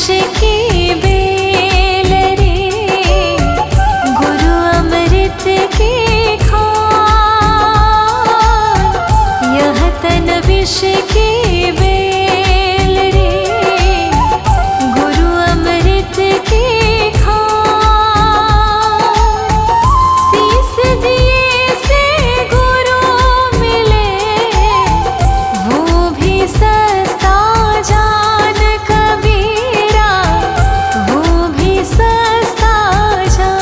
की बेल रे, गुरु अमृत की खान। यह तन विष की बेल रे, गुरु अमृत की खान। शीस दिए से गुरु मिले, वो भी सस्ता जान कबीरा, वो भी सस्ता जान।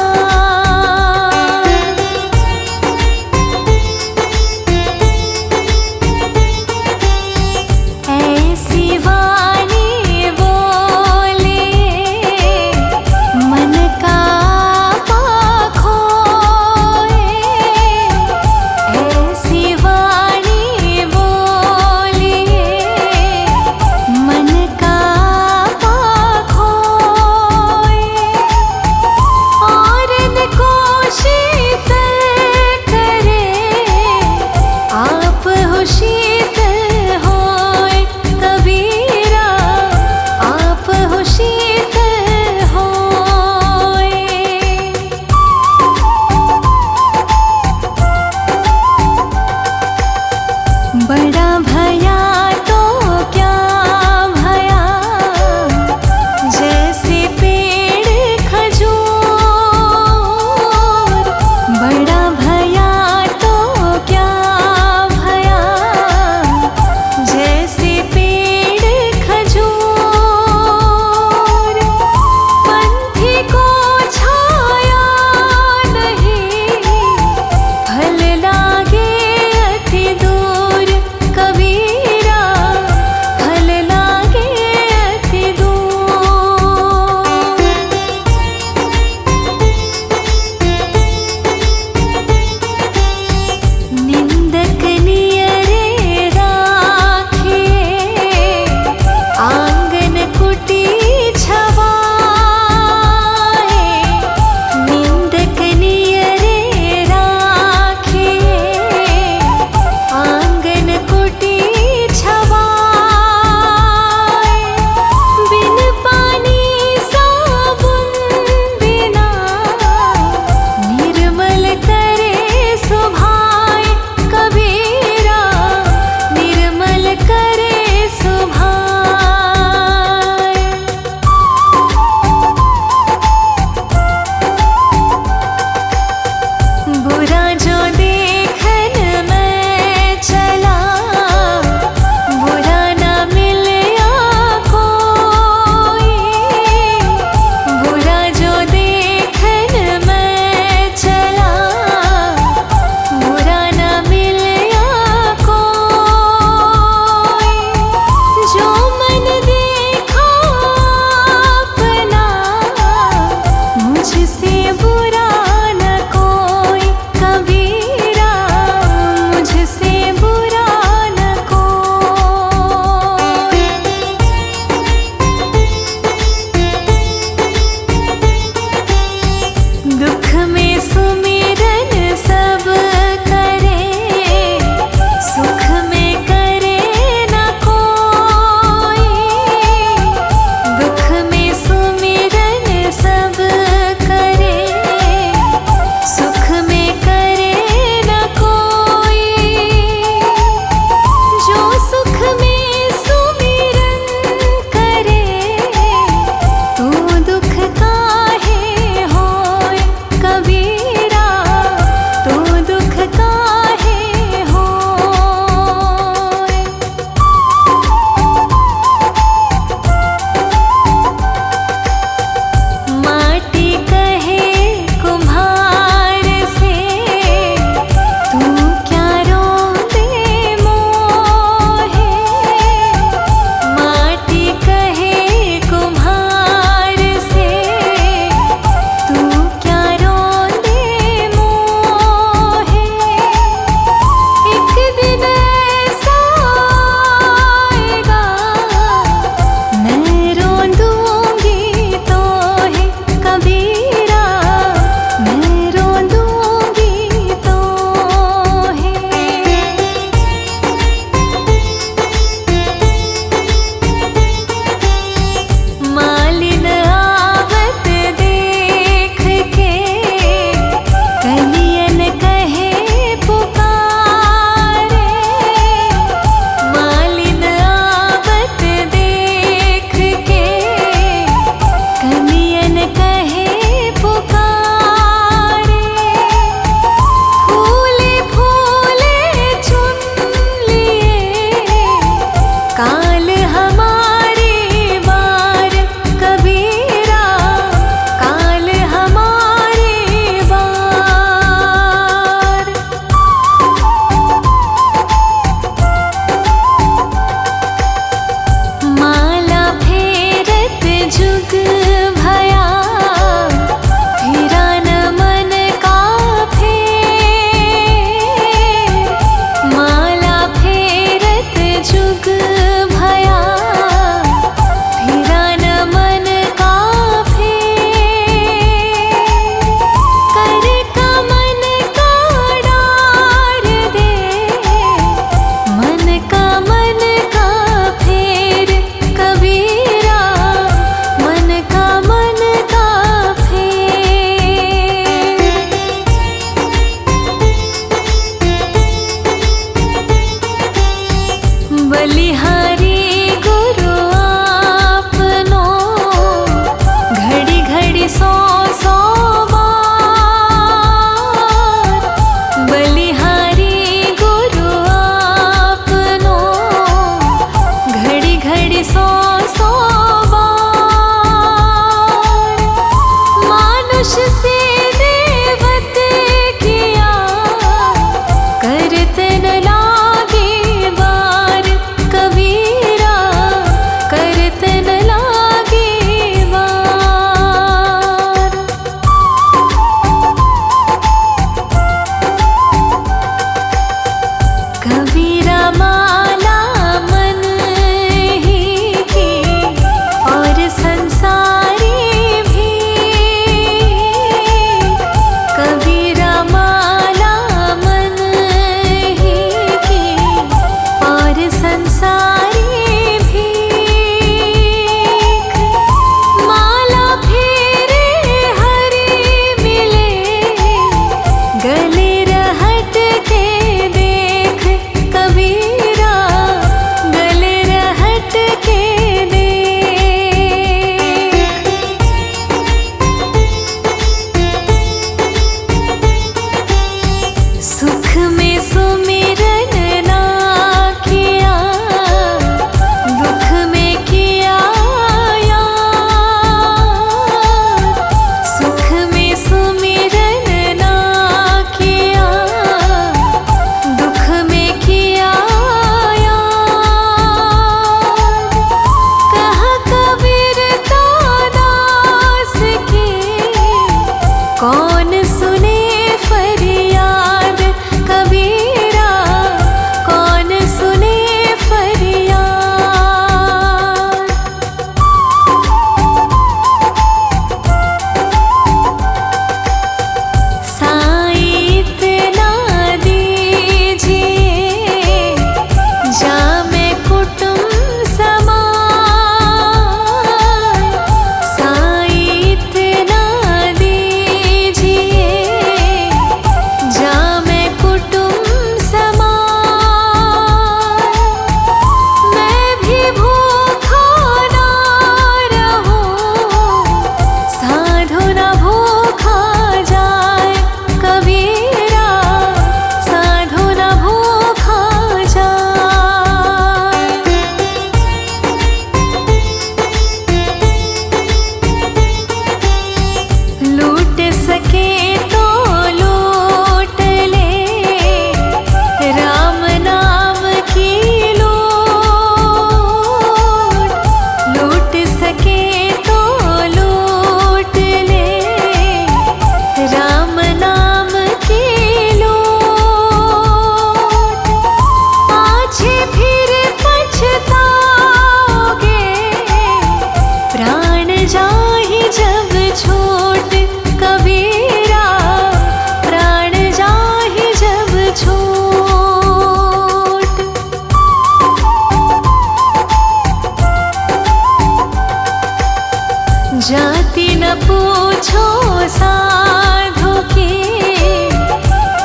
पूछो साधु के,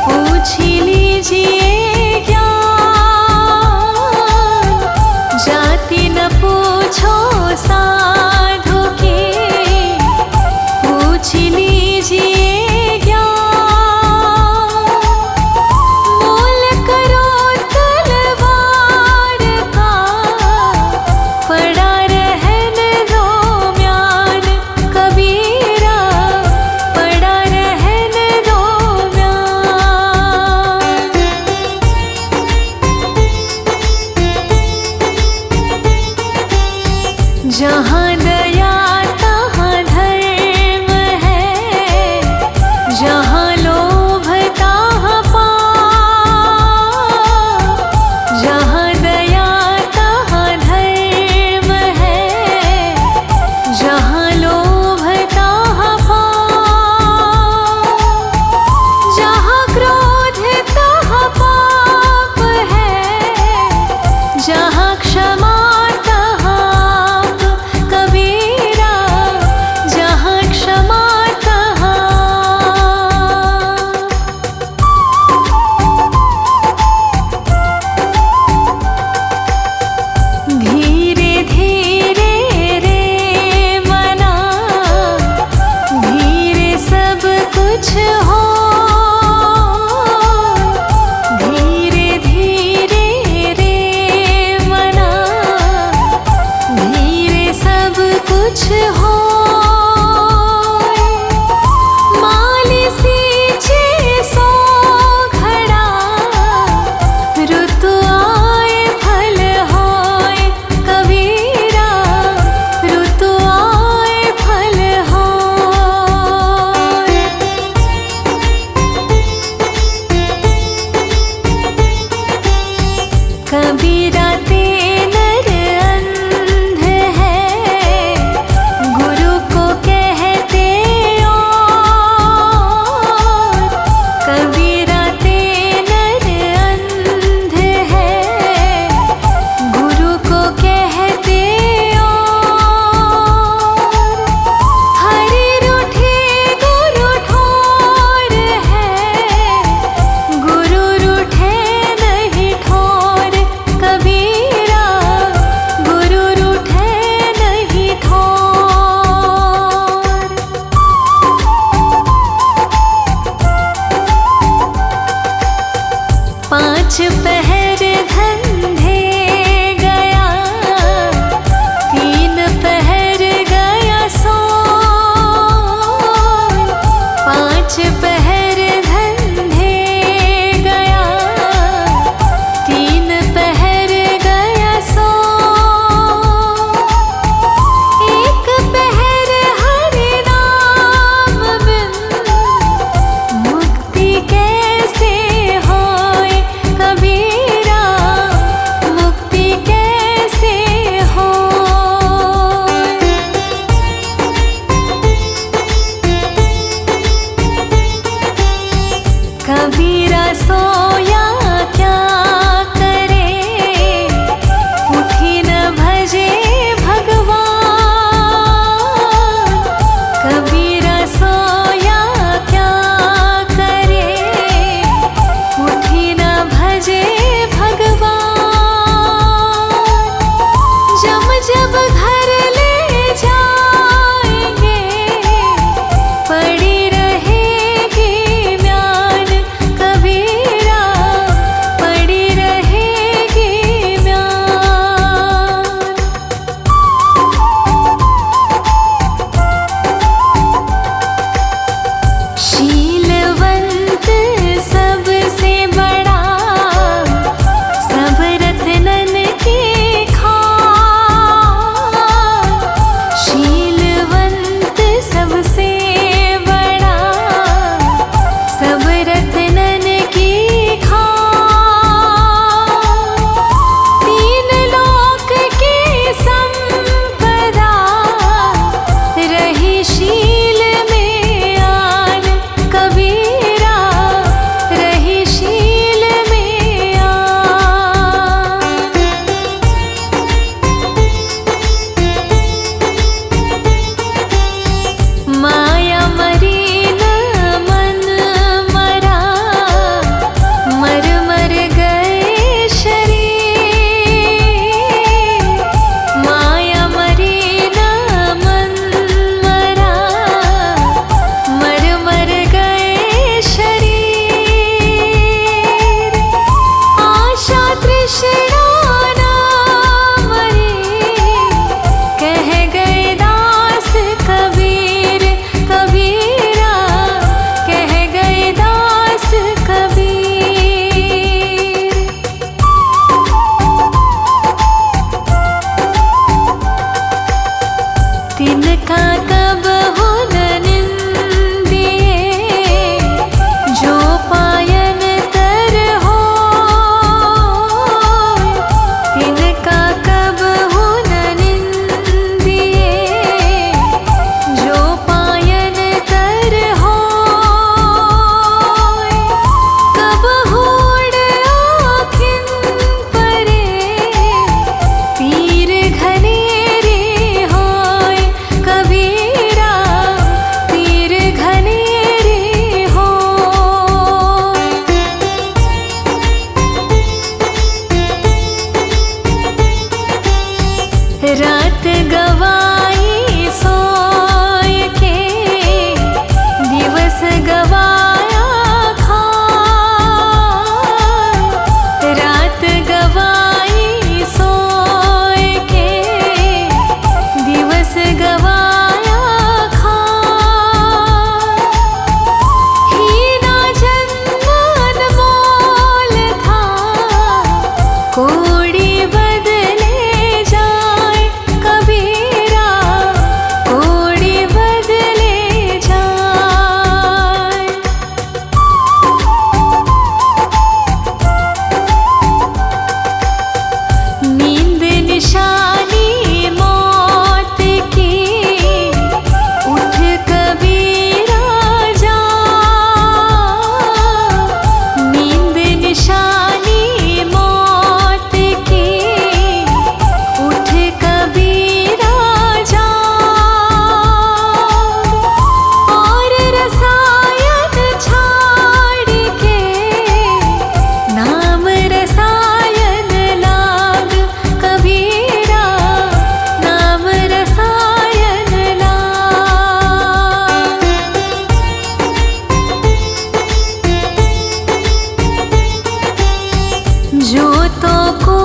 पूछ लीजिए ज्ञान। जाति न पूछो साधु के, पूछ लीजिए ज्ञान। मोल करो तलवार का, पड़ा रहन दो म्यान। कबीरा पड़ा रहन दो म्यान। जहाँ दया तहाँ धर्म है, जहाँ लोभ तहाँ पाप। जहाँ दया तहाँ धर्म है, जहाँ लोभ तहाँ पाप। जहाँ क्रोध तहाँ पाप है, जहाँ क्षमा तहाँ आप। कबीरा जहाँ क्षमा तहाँ। धीरे धीरे रे मना, धीरे सब कुछ हो। धीरे धीरे रे मना, धीरे सब कुछ हो। माली सींचे सो घड़ा, ऋतु आए फल होए। कबीरा ऋतु आए फल होए। कबीरा ते नर अंध है, गुरु को कहते और। कबीरा ते नर अंध है, गुरु को कहते और। हरि रूठे गुरु ठोर है, गुरु रूठे नहीं ठोर। कबीरा गुरु रूठे नहीं ठोर। पांच पहर धंधे गया, तीन पहर गया सोन। पांच पहर धंधे गया, तीन पहर गया सोन। एक पहर हरि नाम बिन, मुक्ति कैसे होए। कबीरा जोतों को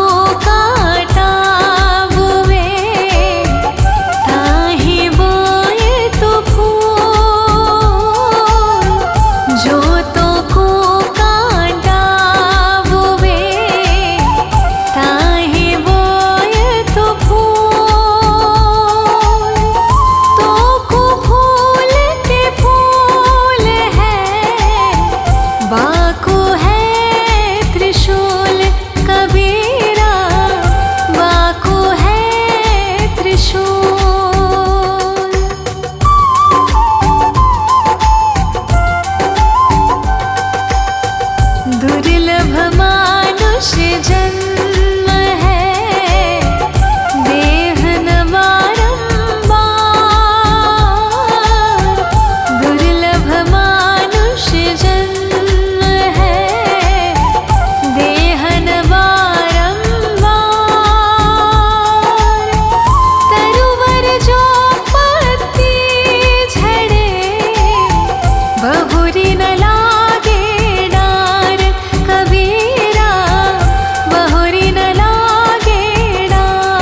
काटा बुए, ताहि बोए तो फूल। जोतों को काटा बुए, ताहि बोए तो फूल। तो को फूल के फूल है, बाको है त्रिशूल कबीरा, बाको है त्रिशूल। दुर्लभ मानुष जन्म है, देहन बारंबार। दुर्लभ मानुष जन्म है, देहन बारंबार। तरुवर जो पत्ती झड़े, बहुरी न लागे डार कबीरा, बहुरी न लागे डार।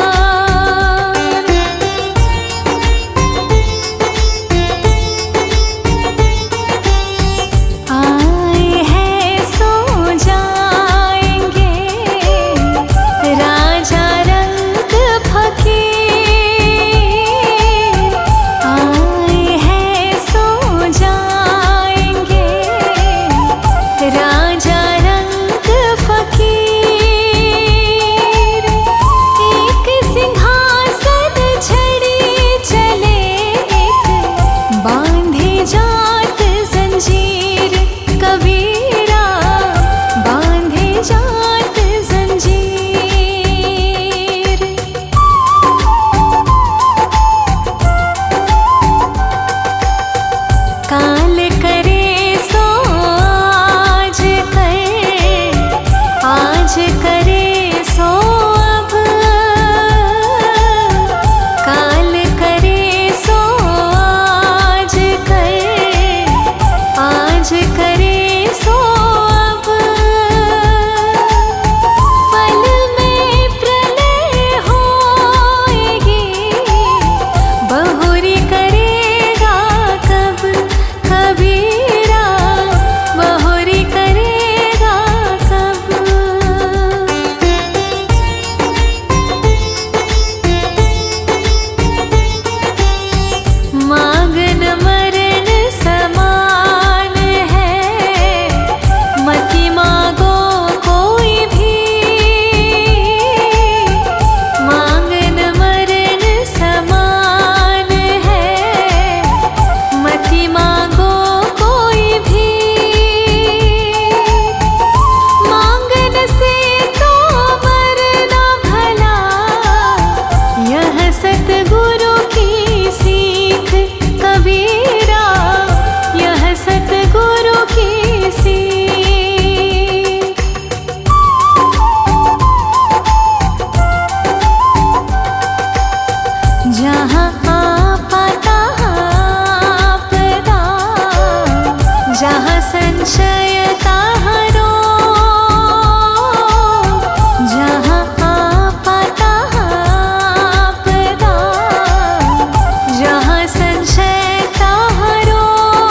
आए हैं सो जाएंगे, राजा रंग फकीर। आए हैं सो जाएंगे, राजा रंग फकीर। एक सिंहासन छड़ी चले, एक बांधे जात जंजीर कबीरा, बांधे जात जंजीर। काल करे सो आज कर, आज करे सो अब। काल करे सो आज कर, आज करे सो अब। पल में प्रलय होएगी, बहुरी करेगा कब कबीरा, बहुरी करेगा कब। मांगन मरण समान है, मति मांगो कोई भी। मांगन मरण समान है, मति मांगो कोई भी। मांगन से तो मरना भला, यह सतगुरु की सीख कबीरा, यह सतगुरु की सीख। जहाँ आपा तहाँ आपदा, जहाँ संशय तहाँ रोग। जहाँ आपा तहाँ आपदा, जहाँ संशय तहाँ रोग।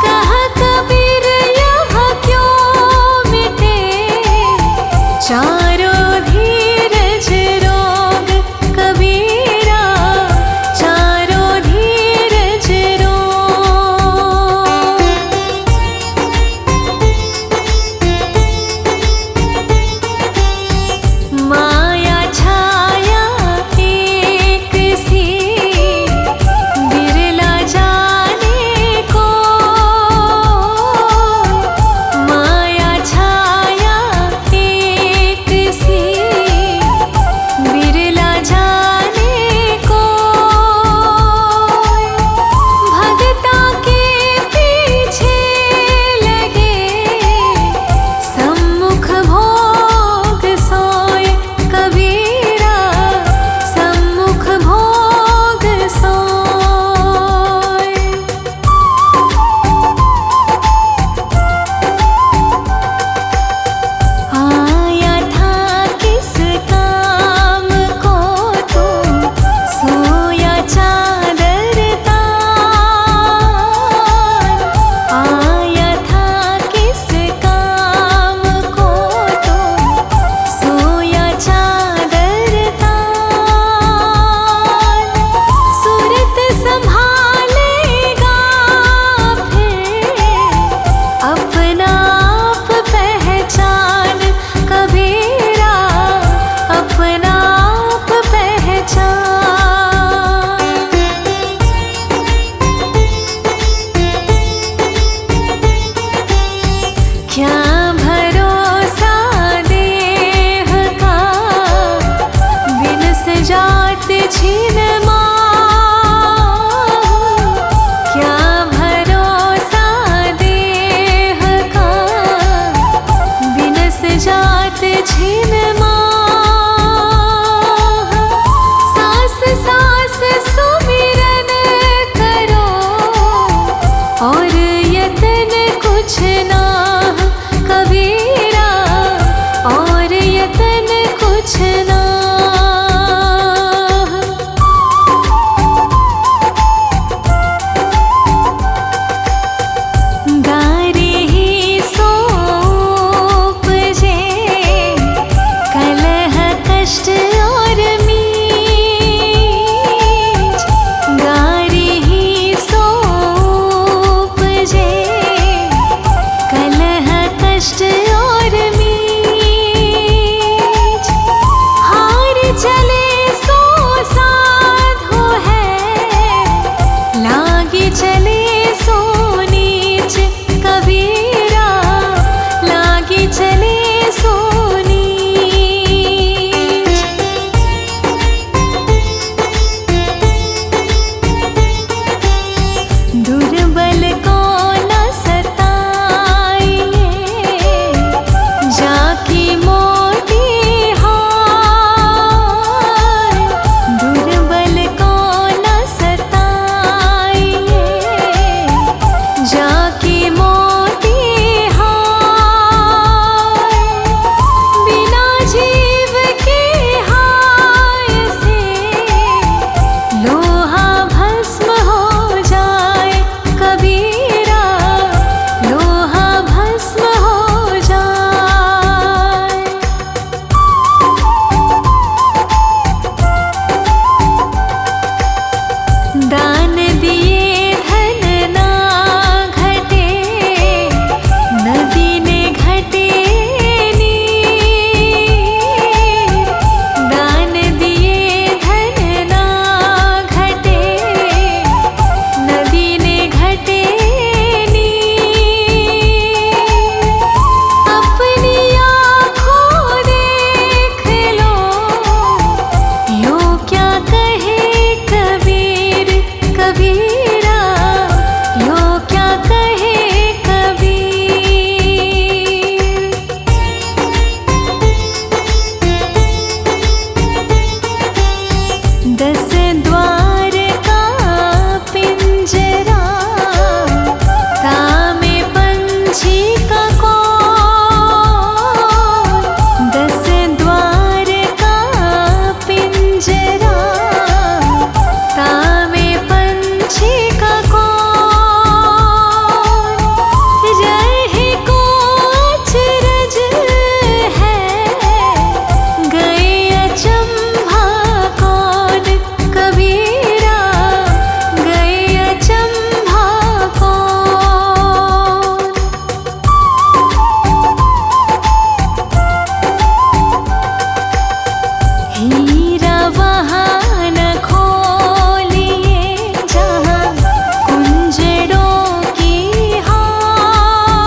कहा कबीर यह क्यों मिटे, चारों धीरज रोग कबीरा, चारों धीरज रोग। माया छाया एक सी, बिरला जाने को। माया छाया एक छिन माह, सास सास सुमिरन करो, और यतन कुछ ना कबीरा, और यतन कुछ ना। गारे ही सोप जे कलह कष्ट और मीच, गारे ही सोप जे कलह कष्ट और मीच, हार चले सो साधो है, लागे चले सो नीच कबीरा, लागे चले सो नीच। दुर्बल को न सताइए, जाकी मोटी हार, दुर्बल को न सताइए, जाकी मोटी हार, बिना जीव के हाय से लोहा भस्म हो जाए कबीरा, लोहा भस्म हो जाए। दान दिए धन ना घटे, नदी ने घटे नीर, दान दिए धन ना घटे, नदी ने घटे नीर, अपनी आँखों देख लो, यो क्या कहे कबीर कबीरा, यो क्या कहे कबीर। दस द्वार का पिंजरा, तामे पंछी का कौन, दस द्वार का पिंजरा, तामे पंछी का कौन, रहे को अचरज है, गए अचंभा कौन कबीरा, गए अचंभा कौन। हीरा वहाँ न खोलिए जहाँ कुंजड़ों की हाट,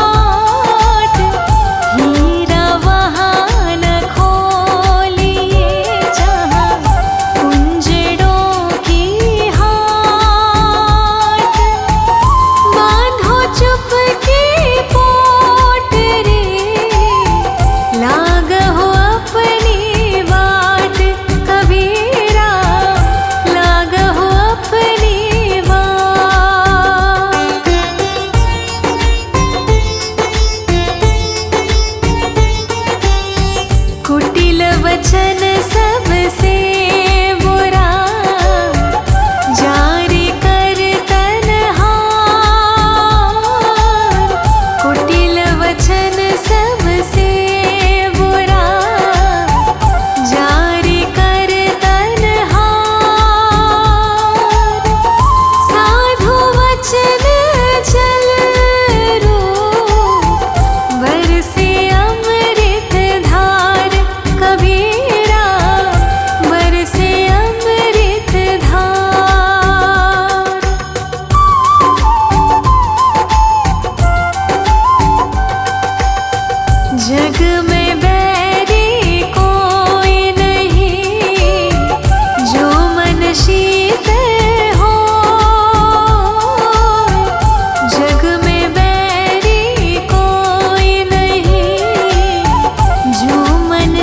हीरा वहाँ न खोलिए जहाँ कुंजड़ों की हाट, बांधो चुप की पोटरी, लागहो अपनी बाट कबीरा, लागहो अपनी बाट। कुटिल वचन सबसे बुरा, जारी कर तनहार, कुटिल वचन सबसे बुरा, जारी कर तनहार, साधु वचन चल रूप, बरसे अमृत धार कबीरा, बरसे अमृत धार। जग में बैरी कोई नहीं, जो मन शीतल हो, जग में बैरी कोई नहीं, जो मन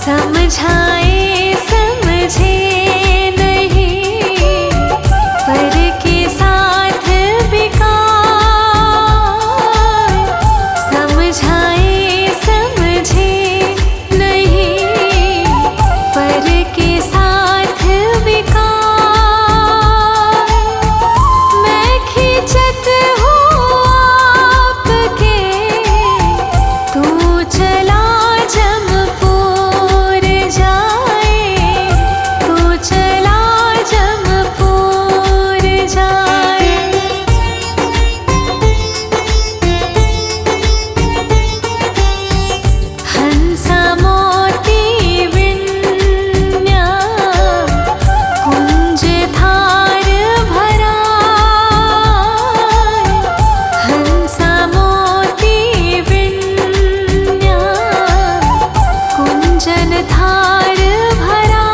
समझाए समझे नहीं, पर के साथ बेकार। समझाए समझे नहीं, पर के साथ बेकार। मैं खिंचत हूँ आपके, तू चला जमपुर जाए, तू चला जमपुर जाए। हंसा मोती विन्या कुंज थार भरा। हंसा मोती विन्या कुंजन थार भरा।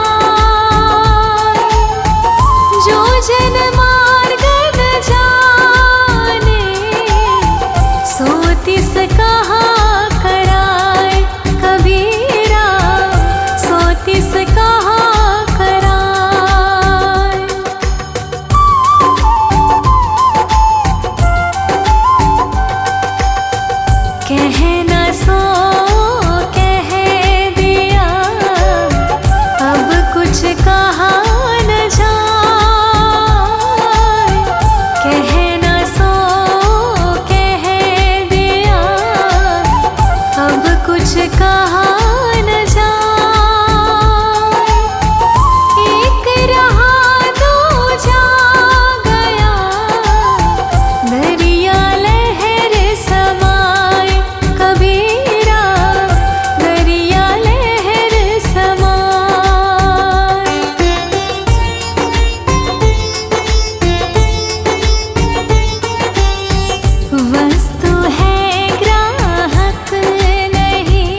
जो जन मार्ग न जाने, सो तिस कहाँ कराए कबीरा, सो तिस कहाँ कराए। कहना सो कह दिया, अब कुछ कहा न जाए। कहना सो कह दिया, अब कुछ कहा न जाए। एक रहा दूजा गया, दरिया लहर समाए कबीरा, दरिया लहर समाए। वस्तु है ग्राहक नहीं,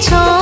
छोड़